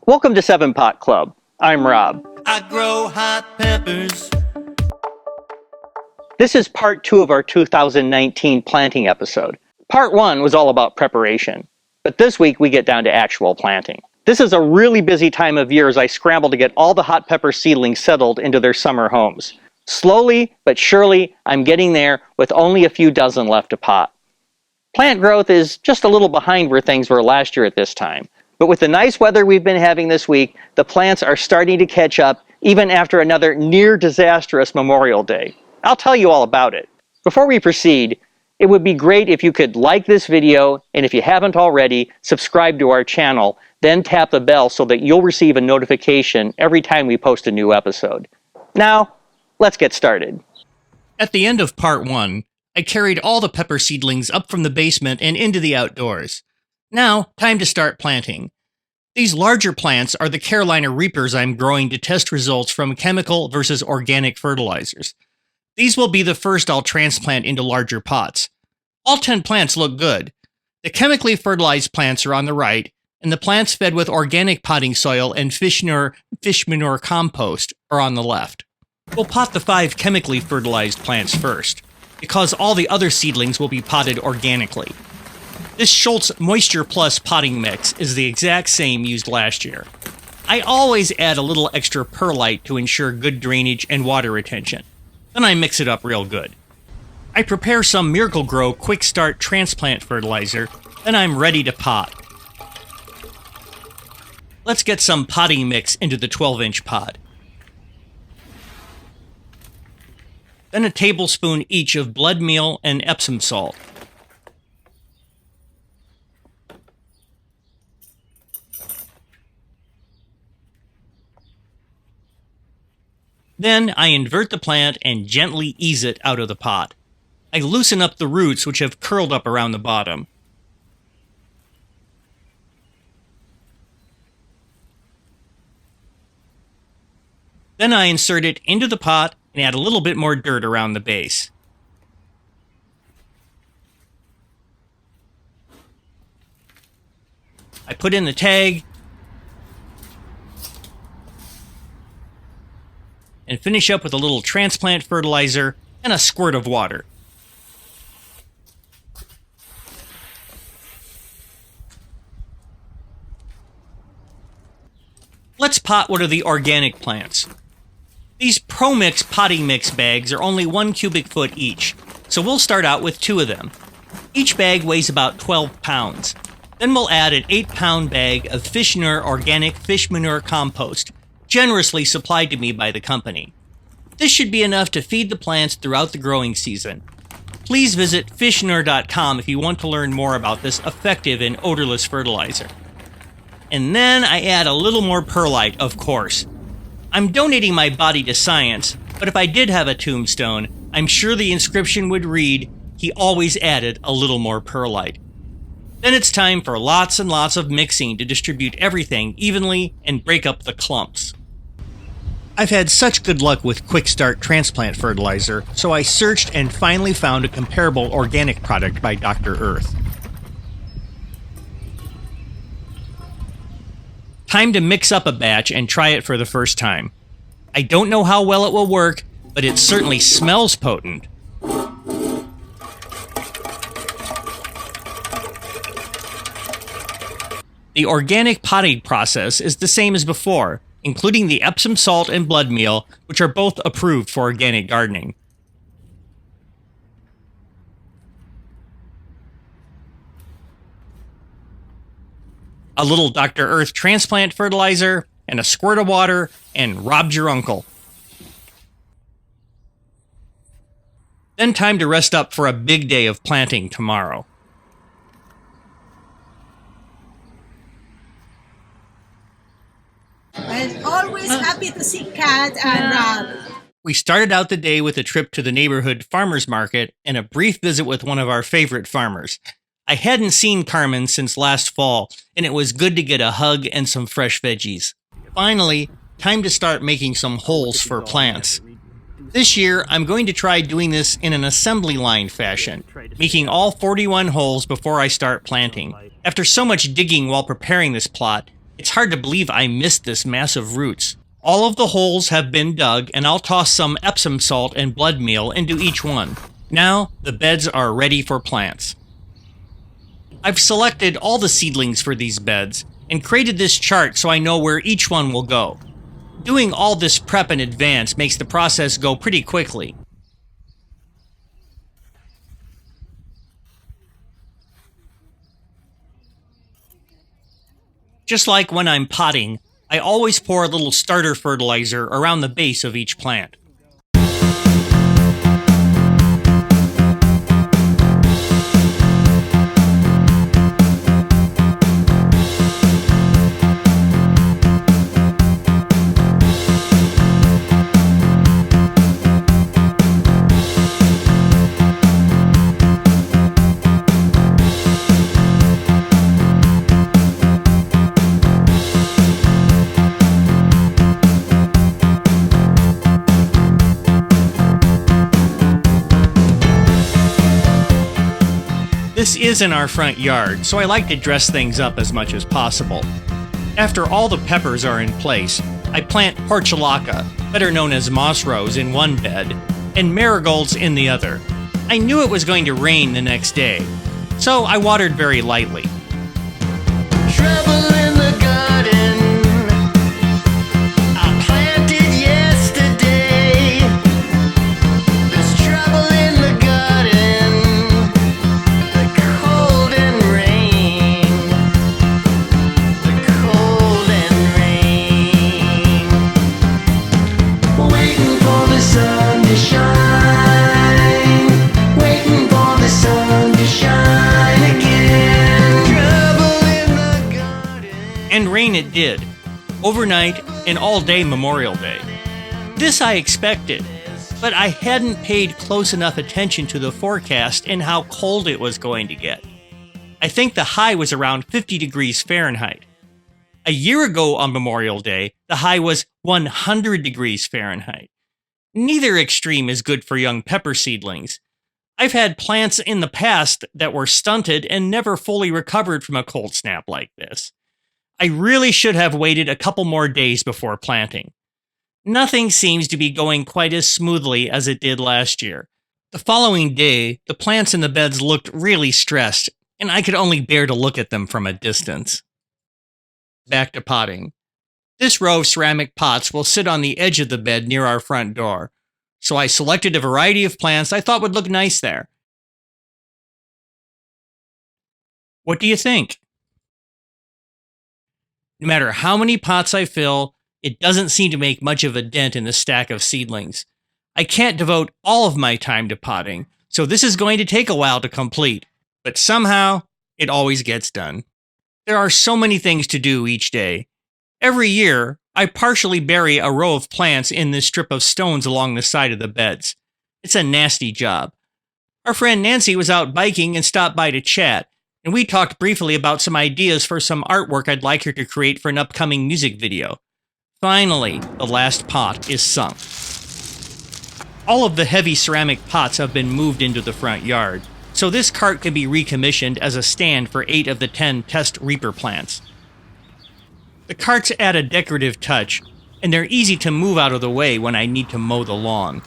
Welcome to 7 Pot Club. I'm Rob. I grow hot peppers. This is part 2 of our 2019 planting episode. Part 1 was all about preparation, but this week we get down to actual planting. This is a really busy time of year as I scramble to get all the hot pepper seedlings settled into their summer homes. Slowly but surely, I'm getting there with only a few dozen left to pot. Plant growth is just a little behind where things were last year at this time. But with the nice weather we've been having this week, the plants are starting to catch up even after another near disastrous Memorial Day. I'll tell you all about it. Before we proceed, it would be great if you could like this video, and if you haven't already, subscribe to our channel, then tap the bell so that you'll receive a notification every time we post a new episode. Now, let's get started. At the end of part 1, I carried all the pepper seedlings up from the basement and into the outdoors. Now, time to start planting. These larger plants are the Carolina Reapers I'm growing to test results from chemical versus organic fertilizers. These will be the first I'll transplant into larger pots. All 10 plants look good. The chemically fertilized plants are on the right, and the plants fed with organic potting soil and fish manure compost are on the left. We'll pot the 5 chemically fertilized plants first, because all the other seedlings will be potted organically. This Schultz Moisture Plus potting mix is the exact same used last year. I always add a little extra perlite to ensure good drainage and water retention. Then I mix it up real good. I prepare some Miracle-Gro Quick Start transplant fertilizer, then I'm ready to pot. Let's get some potting mix into the 12-inch pot. Then a tablespoon each of blood meal and Epsom salt. Then I invert the plant and gently ease it out of the pot. I loosen up the roots which have curled up around the bottom. Then I insert it into the pot and add a little bit more dirt around the base. I put in the tag and finish up with a little transplant fertilizer and a squirt of water. Let's pot one of the organic plants. These ProMix potting mix bags are only 1 cubic foot each, so we'll start out with 2 of them. Each bag weighs about 12 pounds. Then we'll add an 8-pound bag of Fishnur organic fish manure compost, generously supplied to me by the company. This should be enough to feed the plants throughout the growing season. Please visit fishnur.com if you want to learn more about this effective and odorless fertilizer. And then I add a little more perlite, of course. I'm donating my body to science, but if I did have a tombstone, I'm sure the inscription would read, "He always added a little more perlite." Then it's time for lots and lots of mixing to distribute everything evenly and break up the clumps. I've had such good luck with Quick Start transplant fertilizer, so I searched and finally found a comparable organic product by Dr. Earth. Time to mix up a batch and try it for the first time. I don't know how well it will work, but it certainly smells potent. The organic potting process is the same as before, including the Epsom salt and blood meal, which are both approved for organic gardening. A little Dr. Earth transplant fertilizer, and a squirt of water, and Rob's your uncle. Then time to rest up for a big day of planting tomorrow. I'm always happy to see Kat and Rob. We started out the day with a trip to the neighborhood farmer's market and a brief visit with one of our favorite farmers. I hadn't seen Carmen since last fall, and it was good to get a hug and some fresh veggies. Finally, time to start making some holes for plants. This year, I'm going to try doing this in an assembly line fashion, making all 41 holes before I start planting. After so much digging while preparing this plot, It's hard to believe I missed this mass of roots. All of the holes have been dug, and I'll toss some Epsom salt and blood meal into each one. Now, the beds are ready for plants. I've selected all the seedlings for these beds, and created this chart so I know where each one will go. Doing all this prep in advance makes the process go pretty quickly. Just like when I'm potting, I always pour a little starter fertilizer around the base of each plant. This is in our front yard, so I like to dress things up as much as possible. After all the peppers are in place, I plant portulaca, better known as moss rose, in one bed, and marigolds in the other. I knew it was going to rain the next day, so I watered very lightly. Trouble in the garden. I planted yesterday. There's trouble in the garden. The cold and rain. The cold and rain. Waiting for the sun to shine. Waiting for the sun to shine again. Trouble in the garden. And rain it did, overnight and all day Memorial Day. This I expected, but I hadn't paid close enough attention to the forecast and how cold it was going to get. I think the high was around 50 degrees Fahrenheit. A year ago on Memorial Day, the high was 100 degrees Fahrenheit. Neither extreme is good for young pepper seedlings. I've had plants in the past that were stunted and never fully recovered from a cold snap like this. I really should have waited a couple more days before planting. Nothing seems to be going quite as smoothly as it did last year. The following day, the plants in the beds looked really stressed, and I could only bear to look at them from a distance. Back to potting. This row of ceramic pots will sit on the edge of the bed near our front door, so I selected a variety of plants I thought would look nice there. What do you think? No matter how many pots I fill, it doesn't seem to make much of a dent in the stack of seedlings. I can't devote all of my time to potting, so this is going to take a while to complete, but somehow, it always gets done. There are so many things to do each day. Every year, I partially bury a row of plants in this strip of stones along the side of the beds. It's a nasty job. Our friend Nancy was out biking and stopped by to chat, and we talked briefly about some ideas for some artwork I'd like her to create for an upcoming music video. Finally, the last pot is sunk. All of the heavy ceramic pots have been moved into the front yard, so this cart can be recommissioned as a stand for 8 of the 10 test reaper plants. The carts add a decorative touch, and they're easy to move out of the way when I need to mow the lawn.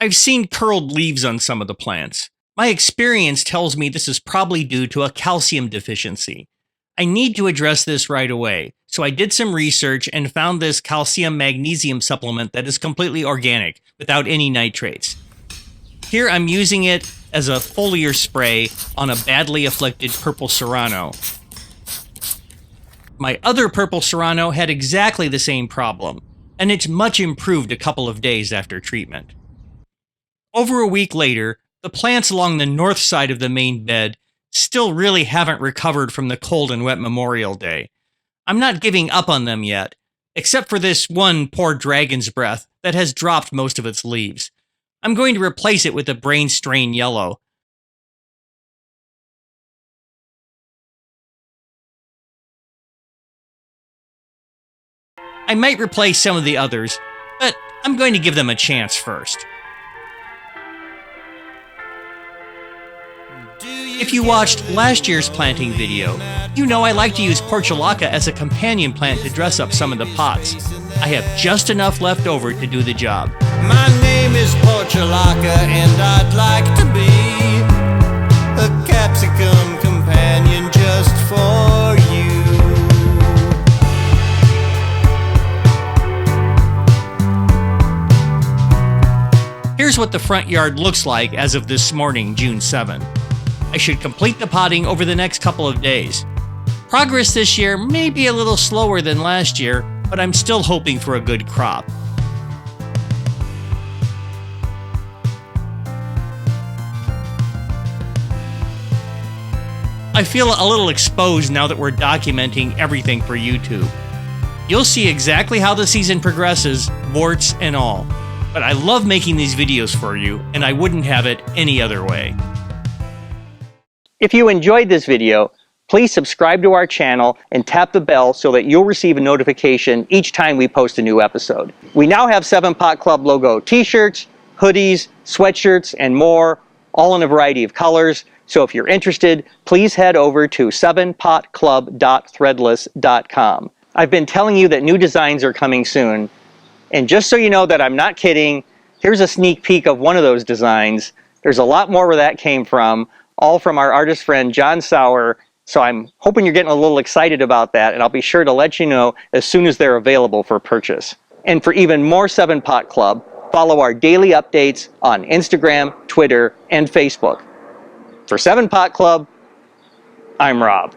I've seen curled leaves on some of the plants. My experience tells me this is probably due to a calcium deficiency. I need to address this right away, so I did some research and found this calcium magnesium supplement that is completely organic, without any nitrates. Here I'm using it as a foliar spray on a badly afflicted purple serrano. My other purple serrano had exactly the same problem, and it's much improved a couple of days after treatment. Over a week later, the plants along the north side of the main bed still really haven't recovered from the cold and wet Memorial Day. I'm not giving up on them yet, except for this one poor dragon's breath that has dropped most of its leaves. I'm going to replace it with a brain strain yellow. I might replace some of the others, but I'm going to give them a chance first. Do you If you watched last year's planting video, you know I like to use portulaca as a companion plant to dress up some of the pots. I have just enough left over to do the job. My name is Portulaca, and I'd like to be a capsicum companion just for you. Here's what the front yard looks like as of this morning, June 7. I should complete the potting over the next couple of days. Progress this year may be a little slower than last year, but I'm still hoping for a good crop. I feel a little exposed now that we're documenting everything for YouTube. You'll see exactly how the season progresses, warts and all. But I love making these videos for you, and I wouldn't have it any other way. If you enjoyed this video, please subscribe to our channel and tap the bell so that you'll receive a notification each time we post a new episode. We now have 7 Pot Club logo t-shirts, hoodies, sweatshirts, and more, all in a variety of colors. So if you're interested, please head over to 7potclub.threadless.com. I've been telling you that new designs are coming soon. And just so you know that I'm not kidding, here's a sneak peek of one of those designs. There's a lot more where that came from, all from our artist friend John Sauer. So I'm hoping you're getting a little excited about that, and I'll be sure to let you know as soon as they're available for purchase. And for even more 7 Pot Club, follow our daily updates on Instagram, Twitter, and Facebook. For 7 Pot Club, I'm Rob.